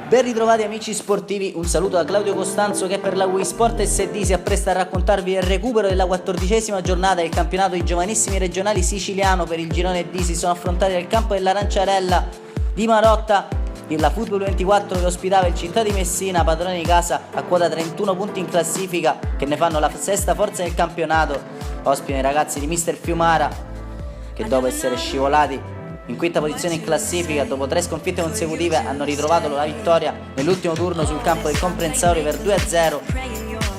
Ben ritrovati amici sportivi, un saluto da Claudio Costanzo che per la Wii Sport SD si appresta a raccontarvi il recupero della 14ª giornata del campionato dei giovanissimi regionali siciliano. Per il girone D si sono affrontati nel campo dell'Aranciarella di Marotta la Football 24 che ospitava il Città di Messina, padrone di casa a quota 31 punti in classifica, che ne fanno la sesta forza del campionato. Ospitano i ragazzi di Mister Fiumara che dopo essere scivolati in quinta posizione in classifica, dopo 3 sconfitte consecutive, hanno ritrovato la vittoria nell'ultimo turno sul campo del Comprensorio per 2-0.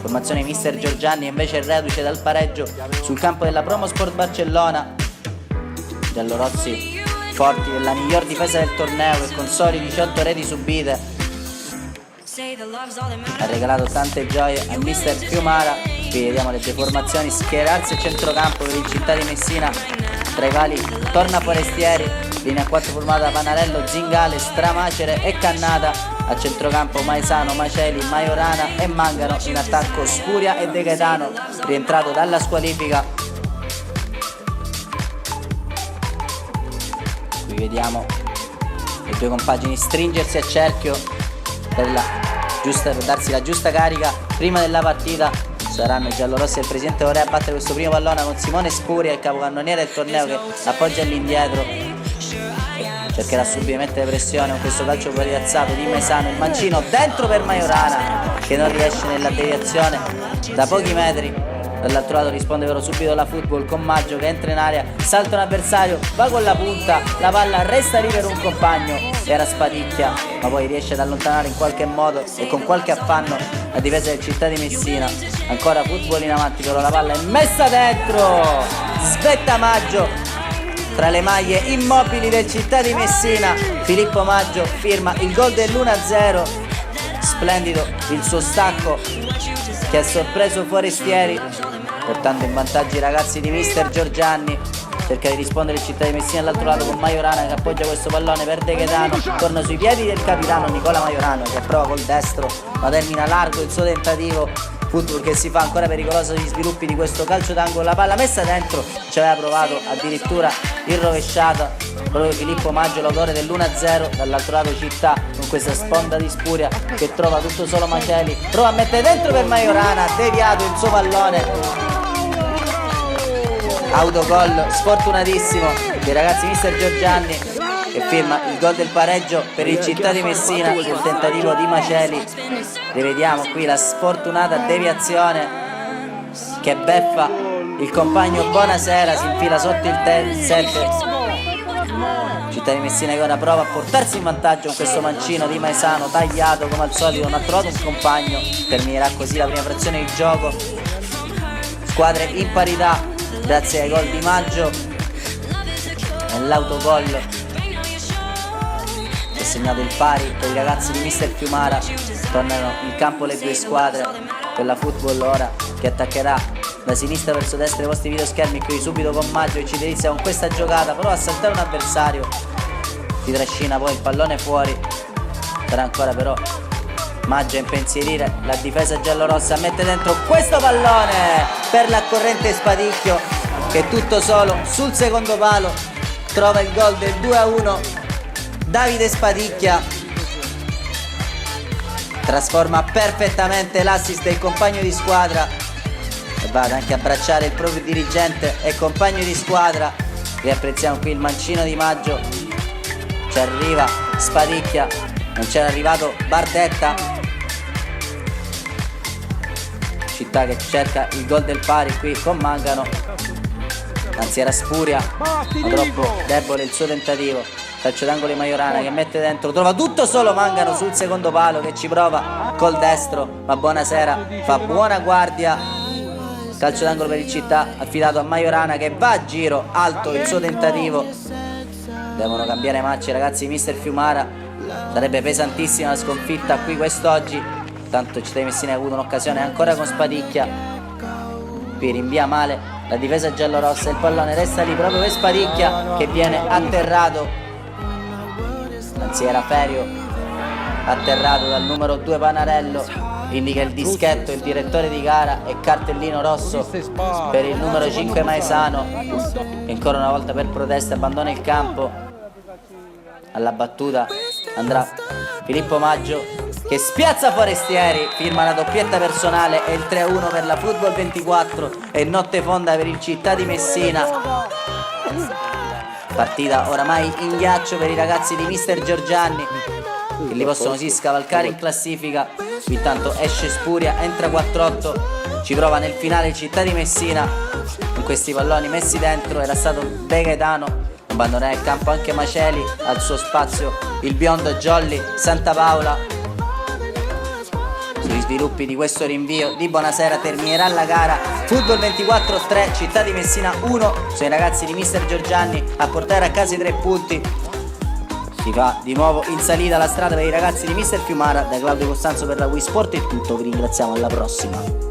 Formazione Mister Giorgianni invece reduce dal pareggio sul campo della Promo Sport Barcellona. Giallorossi forti della miglior difesa del torneo e con soli 18 reti subite ha regalato tante gioie a Mister Fiumara. Qui vediamo le deformazioni: schierarsi a centrocampo per il Città di Messina, tra i quali Torna Forestieri, linea 4 formata da Panarello, Zingale, Stramacere e Cannata. A centrocampo Maesano, Maceli, Majorana e Mangano. In attacco Scuria e De Gaetano, rientrato dalla squalifica. Qui vediamo le due compagini stringersi a cerchio per darsi la giusta carica prima della partita. Saranno i giallorossi e il presidente Orea a battere questo primo pallone con Simone Spuria, il capocannoniere del torneo, che appoggia all'indietro. Cercherà subito di mettere pressione con questo calcio fuorialzato di Maesano. Il mancino dentro per Majorana che non riesce nella deviazione da pochi metri. Dall'altro lato risponde però subito la Football con Maggio che entra in area, salta un avversario, va con la punta, la palla resta lì per un compagno, era Spadicchia, ma poi riesce ad allontanare in qualche modo e con qualche affanno la difesa del Città di Messina. Ancora Football in avanti, però la palla è messa dentro, svetta Maggio tra le maglie immobili del Città di Messina. Filippo Maggio firma il gol dell'1-0, splendido il suo stacco che ha sorpreso Forestieri, portando in vantaggio i ragazzi di Mister Giorgianni. Cerca di rispondere il Città di Messina all'altro lato con Majorana che appoggia questo pallone per De Gaetano, torna sui piedi del capitano Nicola Majorano che prova col destro ma termina largo il suo tentativo. Football che si fa ancora pericoloso agli sviluppi di questo calcio d'angolo, la palla messa dentro, ci aveva provato addirittura in rovesciata proprio Filippo Maggio, l'autore dell'1-0. Dall'altro lato Città con questa sponda di Spuria che trova tutto solo Maceli, prova a mettere dentro per Majorana, deviato il suo pallone, autogol sfortunatissimo dei ragazzi Mister Giorgianni che firma il gol del pareggio per il Città di Messina sul tentativo di Maceli. Rivediamo qui la sfortunata deviazione che beffa il compagno Bonasera, si infila sotto il 7. Città di Messina che ora prova a portarsi in vantaggio con questo mancino di Maesano tagliato come al solito, non ha trovato un compagno. Terminerà così la prima frazione di gioco, squadre in parità grazie ai gol di Maggio nell'autogol che ha segnato il pari per i ragazzi di Mister Fiumara. Tornano in campo le due squadre, per la Football ora che attaccherà da sinistra verso destra i vostri videoschermi. Qui subito con Maggio che ci delizia con questa giocata, prova a saltare un avversario, si trascina poi il pallone fuori. Sarà ancora però Maggio a impensierire la difesa giallorossa, mette dentro questo pallone per l'accorrente Spadicchio che tutto solo sul secondo palo trova il gol del 2-1. Davide Spadicchia trasforma perfettamente l'assist del compagno di squadra e va anche a abbracciare il proprio dirigente e compagno di squadra. Riapprezziamo qui il mancino di Maggio, ci arriva Spadicchia, non c'era arrivato Bardetta. Città che cerca il gol del pari qui con Mangano, anzi era Spuria, ma troppo debole il suo tentativo. Calcio d'angolo di Majorana che mette dentro, trova tutto solo Mangano sul secondo palo che ci prova col destro, ma Bonasera fa buona guardia. Calcio d'angolo per il Città affidato a Majorana che va a giro, alto il suo tentativo. Devono cambiare marcia i ragazzi di Mister Fiumara, sarebbe pesantissima la sconfitta qui quest'oggi. Tanto Città di Messina ha avuto un'occasione ancora con Spadicchia, qui rinvia male la difesa giallorossa, il pallone resta lì proprio per Spadicchia che viene atterrato, anzi era Ferio, atterrato dal numero 2 Panarello. Indica il dischetto il direttore di gara e cartellino rosso per il numero 5 Maesano che ancora una volta per protesta abbandona il campo. Alla battuta andrà Filippo Maggio che spiazza Forestieri, firma la doppietta personale e il 3-1 per la Football 24 e notte fonda per il Città di Messina. Partita oramai in ghiaccio per i ragazzi di mister Giorgianni che li possono sì scavalcare in classifica. Intanto esce Spuria, entra 4-8, ci prova nel finale Città di Messina con questi palloni messi dentro. Era stato De Gaetano, abbandonare il campo anche Maceli, al suo spazio il biondo Jolly, Santa Paola. Sugli sviluppi di questo rinvio di Bonasera terminerà la gara. Football 24 3, Città di Messina 1. Sono i ragazzi di mister Giorgianni a portare a casa i 3 punti. Si fa di nuovo in salita la strada per i ragazzi di mister Fiumara. Da Claudio Costanzo per la Wii Sport è tutto, vi ringraziamo, alla prossima.